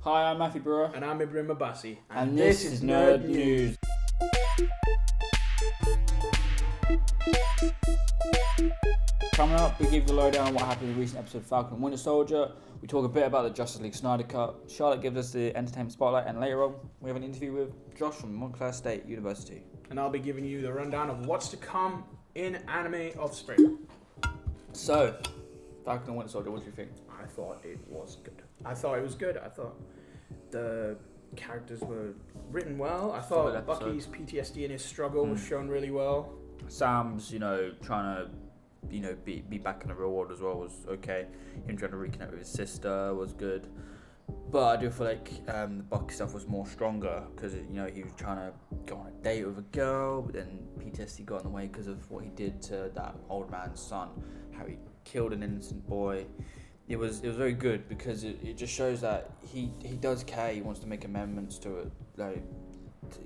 Hi, I'm Matthew Brewer. And I'm Ibrahim Abbasi. And this is Nerd News. Coming up, we give you the lowdown on what happened in the recent episode of Falcon and Winter Soldier. We talk a bit about the Justice League Snyder Cut. Charlotte gives us the entertainment spotlight, and later on, we have an interview with Josh from Montclair State University. And I'll be giving you the rundown of what's to come in anime of spring. So, Falcon and Winter Soldier, what do you think? I thought it was good. I thought the characters were written well. I thought Bucky's PTSD and his struggle was shown really well. Sam's, trying to, be back in the real world as well was okay. Him trying to reconnect with his sister was good. But I do feel like the Bucky stuff was more stronger because, he was trying to go on a date with a girl, but then PTSD got in the way because of what he did to that old man's son, how he killed an innocent boy. It was very good because it just shows that he does care. He wants to make amendments to it,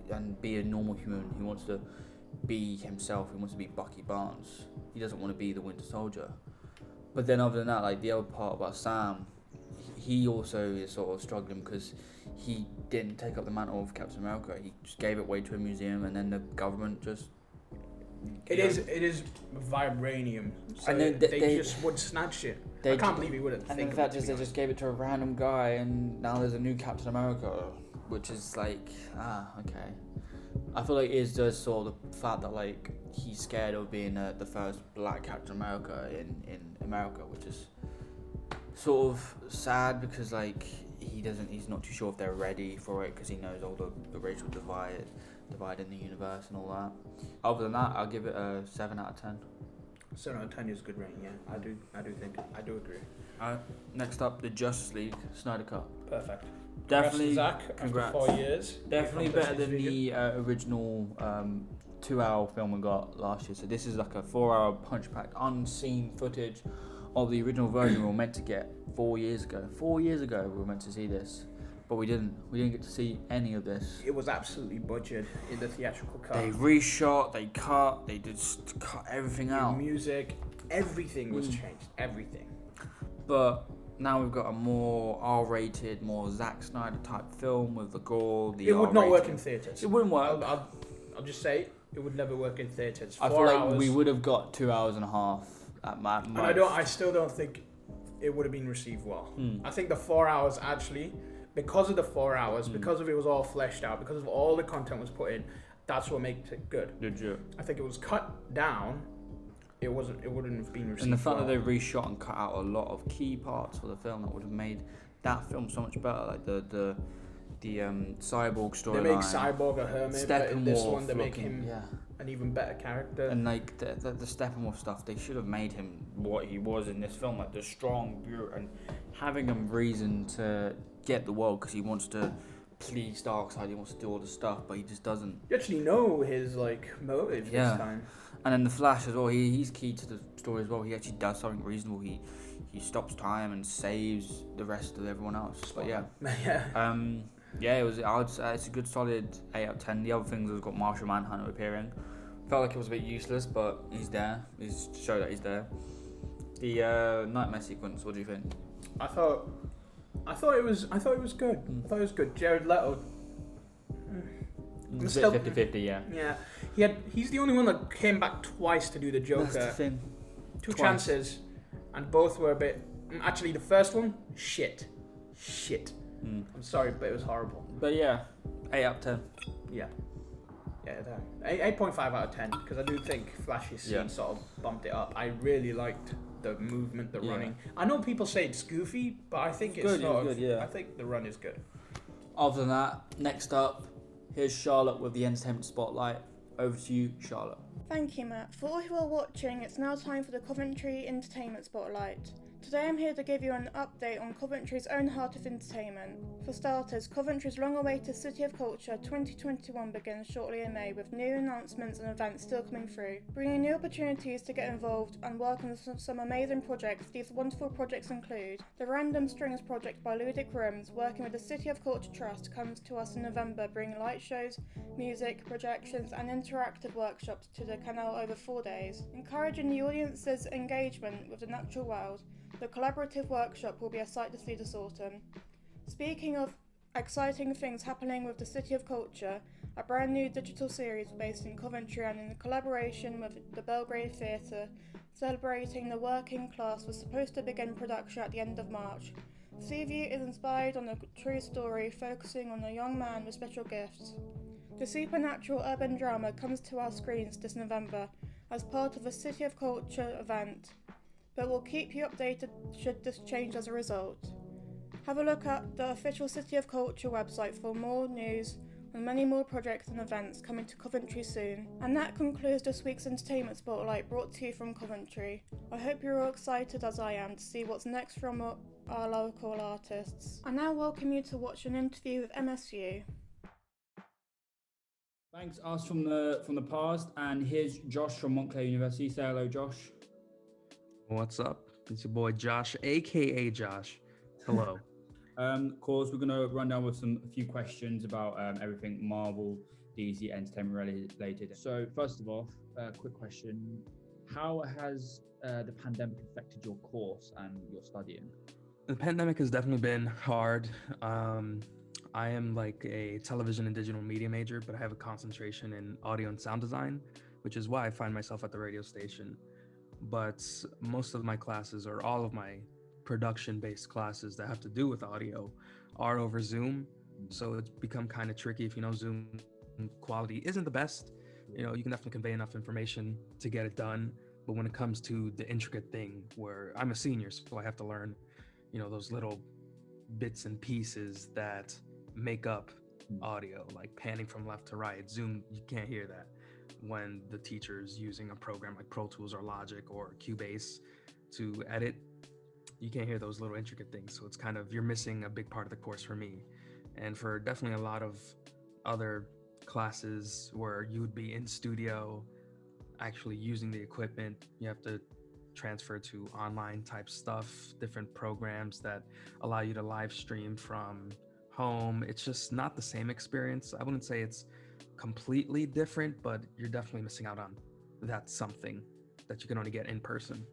and be a normal human. He wants to be himself. He wants to be Bucky Barnes. He doesn't want to be the Winter Soldier. But then other than that, the other part about Sam, he also is sort of struggling because he didn't take up the mantle of Captain America. He just gave it away to a museum, and then the government just. It is vibranium, so and then they just would snatch it. I can't believe he wouldn't. And the fact is, they just gave it to a random guy, and now there's a new Captain America, which is okay. I feel like it's just sort of the fact that he's scared of being the first black Captain America in America, which is sort of sad because he's not too sure if they're ready for it because he knows all the racial divide in the universe and all that. Other than that, I'll give it a 7 out of 10. 7 out of 10 is a good rating, yeah. I do agree. Next up, the Justice League Snyder Cut. Perfect. Definitely, Zach, congrats. After 4 years. Definitely better than the original 2-hour film we got last year. So this is like a 4-hour punch-packed, unseen footage of the original version we were meant to get 4 years ago. 4 years ago we were meant to see this. But we didn't. We didn't get to see any of this. It was absolutely butchered in the theatrical cut. They reshot, they cut, they just cut everything out. Music, everything was changed. Everything. But now we've got a more R-rated, more Zack Snyder type film with the gore, the It would not R-rated. work in theatres. It wouldn't work. I'll just say it would never work in theatres. I feel like we would have got 2 hours and a half at most. And I still don't think it would have been received well. I think the 4 hours actually, because of the 4 hours, because of it was all fleshed out, because of all the content was put in, that's what makes it good. Legit. I think it was cut down. It wouldn't have been received. And the fact well. that they reshot and cut out a lot of key parts for the film that would have made that film so much better, like the Cyborg storyline. They make Cyborg a hermit, but in this one they make him yeah. an even better character. And the Steppenwolf stuff, they should have made him what he was in this film, like the strong, pure, and having him reason to get the world because he wants to please Darkseid, he wants to do all the stuff, but he just doesn't. You actually know his motive this time. And then the Flash as well, he's key to the story as well. He actually does something reasonable. He stops time and saves the rest of everyone else. But yeah. It was. I would say it's a good solid 8 out of 10. The other things was got Martian Manhunter appearing. Felt like it was a bit useless, but he's there. He's to show that he's there. The nightmare sequence. What do you think? I thought it was good. I thought it was good. Jared Leto. It's a bit 50-50, yeah. Yeah. He's the only one that came back twice to do the Joker. That's the thing. Two chances, and both were a bit. Actually, the first one, shit. I'm sorry, but it was horrible. But yeah, 8 out of 10. Yeah, 8.5 out of 10 because I do think Flash's scene sort of bumped it up. I really liked the movement, the running. I know people say it's goofy, but I think it's good. I think the run is good. Other than that, next up, here's Charlotte with the entertainment spotlight. Over to you, Charlotte. Thank you, Matt. For all who are watching, it's now time for the Coventry Entertainment Spotlight. Today I'm here to give you an update on Coventry's own heart of entertainment. For starters, Coventry's long-awaited City of Culture 2021 begins shortly in May with new announcements and events still coming through, bringing new opportunities to get involved and work on some amazing projects. These wonderful projects include the Random Strings project by Ludic Rooms, working with the City of Culture Trust, comes to us in November, bringing light shows, music, projections and interactive workshops to the canal over 4 days, encouraging the audience's engagement with the natural world. The collaborative workshop will be a sight to see this autumn. Speaking of exciting things happening with the City of Culture, a brand new digital series based in Coventry and in collaboration with the Belgrade Theatre, celebrating the working class, was supposed to begin production at the end of March. Seaview is inspired on a true story focusing on a young man with special gifts. The supernatural urban drama comes to our screens this November as part of a City of Culture event, but we'll keep you updated should this change as a result. Have a look at the official City of Culture website for more news on many more projects and events coming to Coventry soon. And that concludes this week's Entertainment Spotlight brought to you from Coventry. I hope you're all excited as I am to see what's next from our local artists. I now welcome you to watch an interview with MSU. Thanks, us from the past, and here's Josh from Montclair University. Say hello, Josh. What's up? It's your boy Josh, aka Josh. Hello. Of course, we're gonna run down with a few questions about everything Marvel, DC, entertainment related. So first of all, quick question: how has the pandemic affected your course and your studying? The pandemic has definitely been hard. I am like a television and digital media major, but I have a concentration in audio and sound design, which is why I find myself at the radio station. But most of my classes, or all of my production-based classes that have to do with audio, are over Zoom. So it's become kind of tricky. If you know, Zoom quality isn't the best. You know, you can definitely convey enough information to get it done. But when it comes to the intricate thing, where I'm a senior, so I have to learn, you know, those little bits and pieces that make up audio, like panning from left to right. Zoom, you can't hear that when the teacher's using a program like Pro Tools or Logic or Cubase to edit. You can't hear those little intricate things. So it's kind of, you're missing a big part of the course for me. And for definitely a lot of other classes where you would be in studio, actually using the equipment, you have to transfer to online type stuff, different programs that allow you to live stream from home. It's just not the same experience. I wouldn't say it's completely different, but you're definitely missing out on that something that you can only get in person.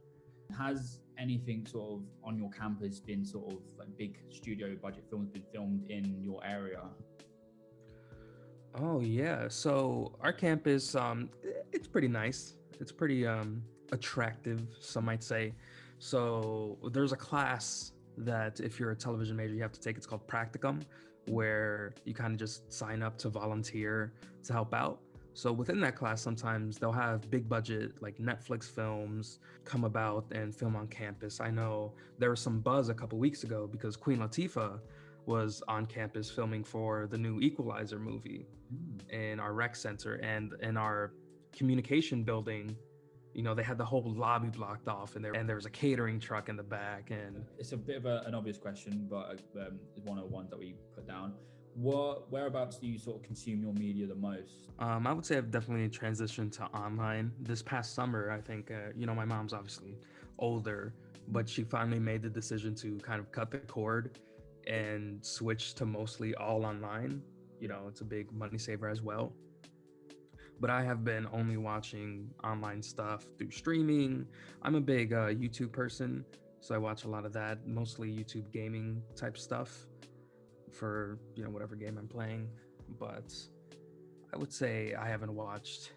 Has anything sort of on your campus been sort of like big studio budget films been filmed in your area? Oh yeah, so our campus, it's pretty nice. It's pretty attractive, some might say. So there's a class that if you're a television major, you have to take. It's called Practicum, where you kind of just sign up to volunteer to help out. So within that class, sometimes they'll have big budget, like Netflix films come about and film on campus. I know there was some buzz a couple weeks ago because Queen Latifah was on campus filming for the new Equalizer movie in our rec center, and in our communication building, you know, they had the whole lobby blocked off, and there was a catering truck in the back. And it's a bit of an obvious question, but it's one of the ones that we put down. Whereabouts do you sort of consume your media the most? I would say I've definitely transitioned to online. This past summer, I think, you know, my mom's obviously older, but she finally made the decision to kind of cut the cord and switch to mostly all online. You know, it's a big money saver as well. But I have been only watching online stuff through streaming. I'm a big YouTube person, so I watch a lot of that, mostly YouTube gaming type stuff for, you know, whatever game I'm playing. But I would say I haven't watched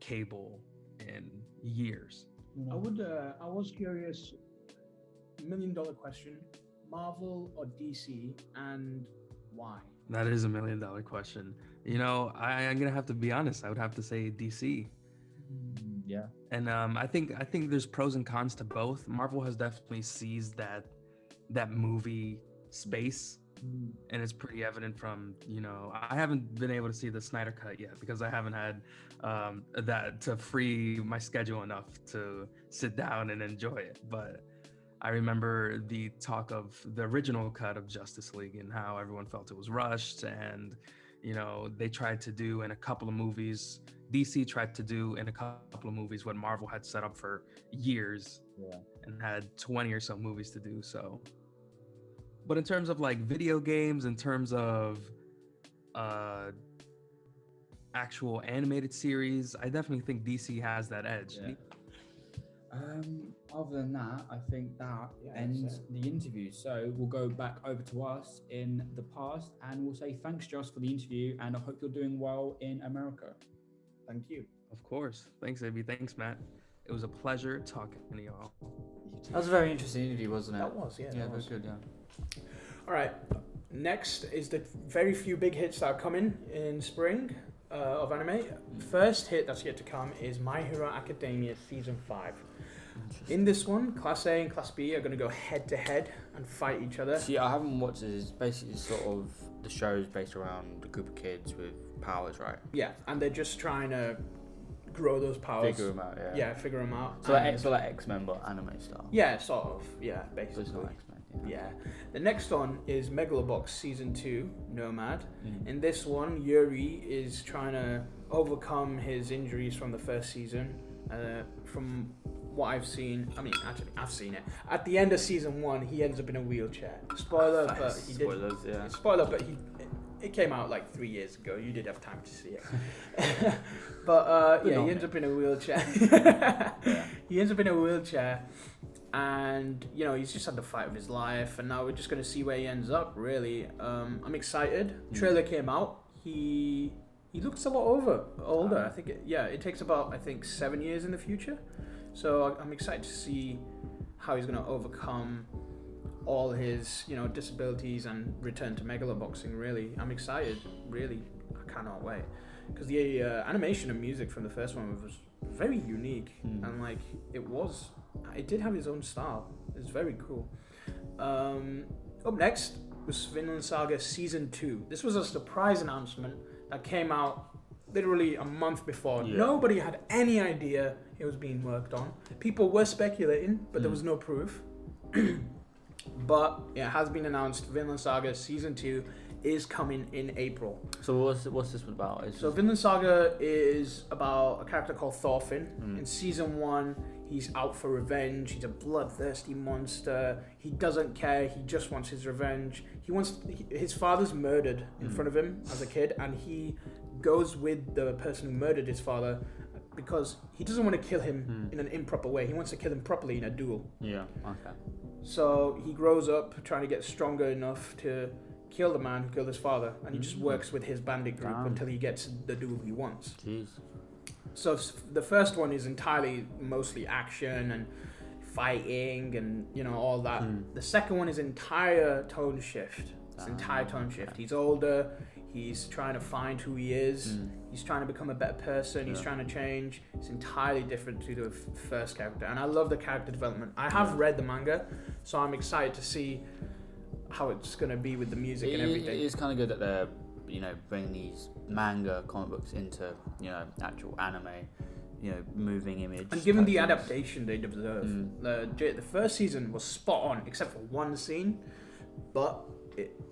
cable in years. I was curious, $1 million question, Marvel or DC, and why? That is $1 million question. You know, I'm gonna have to be honest. I would have to say DC. Yeah. And I think there's pros and cons to both. Marvel has definitely seized that movie space, and it's pretty evident from, you know, I haven't been able to see the Snyder Cut yet because I haven't had that to free my schedule enough to sit down and enjoy it. But I remember the talk of the original cut of Justice League and how everyone felt it was rushed, and, you know, they tried to do in a couple of movies, DC tried to do in a couple of movies what Marvel had set up for years, and had 20 or so movies to do. So, but in terms of like video games, in terms of actual animated series, I definitely think DC has that edge. Yeah. Other than that, I think that Yeah, ends that's it. the interview. So we'll go back over to us in the past and we'll say thanks, Josh, for the interview. And I hope you're doing well in America. Thank you. Of course. Thanks, Abby. Thanks, Matt. It was a pleasure talking to y'all. That was a very interesting interview, wasn't it? That was, yeah. Yeah, that very was. good. Yeah. All right. Next is the very few big hits that are coming in spring of anime. First hit that's yet to come is My Hero Academia Season 5. In this one, Class A and Class B are going to go head to head and fight each other. See, I haven't watched it. It's basically sort of the show is based around a group of kids with powers, right? Yeah, and they're just trying to grow those powers. Figure them out, yeah. Yeah, figure them out. So And- like X-Men, but anime style. yeah, sort of. Yeah, But it's basically. not X-Men. Yeah. The next one is Megalobox Season 2, Nomad. Mm. In this one, Yuri is trying to overcome his injuries from the first season. From what I've seen, I mean, actually, I've seen it. At the end of Season 1, he ends up in a wheelchair. Spoiler, but he did. Spoilers, yeah. Spoiler, but it came out like 3 years ago. You did have time to see it. But yeah, he ends up in a wheelchair. He ends up in a wheelchair, and you know he's just had the fight of his life, and now we're just gonna see where he ends up. Really, I'm excited. Trailer came out. He looks a lot older. I think it takes about 7 years in the future. So I'm excited to see how he's gonna overcome all his disabilities and return to megaloboxing. Really, I'm excited. Really, I cannot wait because the animation and music from the first one was very unique and like it did have its own style. It's very cool. Up next was Vinland Saga Season 2. This was a surprise announcement that came out literally a month before. Yeah. Nobody had any idea it was being worked on. People were speculating, but there was no proof. But yeah, it has been announced. Vinland Saga Season 2 is coming in April. So what's this about? So Vinland Saga is about a character called Thorfinn. In Season 1, he's out for revenge. He's a bloodthirsty monster. He doesn't care. He just wants his revenge. His father's murdered in front of him as a kid, and he goes with the person who murdered his father because he doesn't want to kill him in an improper way. He wants to kill him properly in a duel. Yeah. Okay. So he grows up trying to get stronger enough to kill the man who killed his father, and he just works with his bandit group Damn. until he gets the duel he wants. Jeez. So the first one is mostly action and fighting and all that. The second one is entire tone shift. It's entire tone shift. He's older. He's trying to find who he is. He's trying to become a better person. He's trying to change. It's entirely different to the first character. And I love the character development. I have read the manga, so I'm excited to see how it's going to be with the music and everything. It is kind of good that they're, bringing these manga comic books into, actual anime, moving image. And given the type things. adaptation they deserve, the first season was spot on, except for one scene, but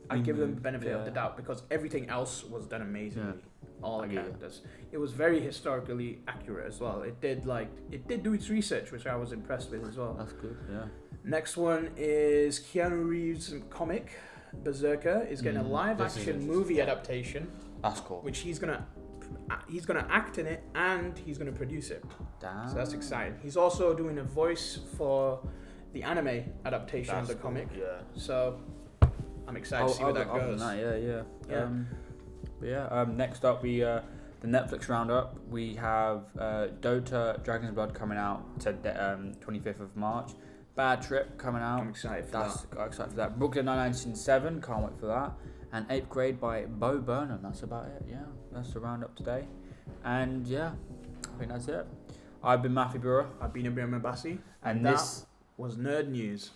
I give them the benefit of the doubt because everything else was done amazingly. All the characters. It was very historically accurate as well. It did do its research, which I was impressed with as well. That's good, yeah. Next one is Keanu Reeves' comic, Berserker, is getting a live this is action interesting. movie adaptation, That's cool. which he's gonna act in it and he's gonna produce it. Damn. So that's exciting. He's also doing a voice for the anime adaptation of the cool. comic. Yeah. So I'm excited to see where that other goes. than that, Yeah. Next up, the Netflix roundup. We have Dota: Dragon's Blood coming out to 25th of March. Bad Trip coming out. I'm excited for That's excited for that. Brooklyn Nine-Nine Season 7. Can't wait for that. And 8th Grade by Bo Burnham. That's about it. Yeah, that's the roundup today. And yeah, I think that's it. I've been Matthew Burrow, I've been Ibrahim Abbasi, and that this was Nerd News.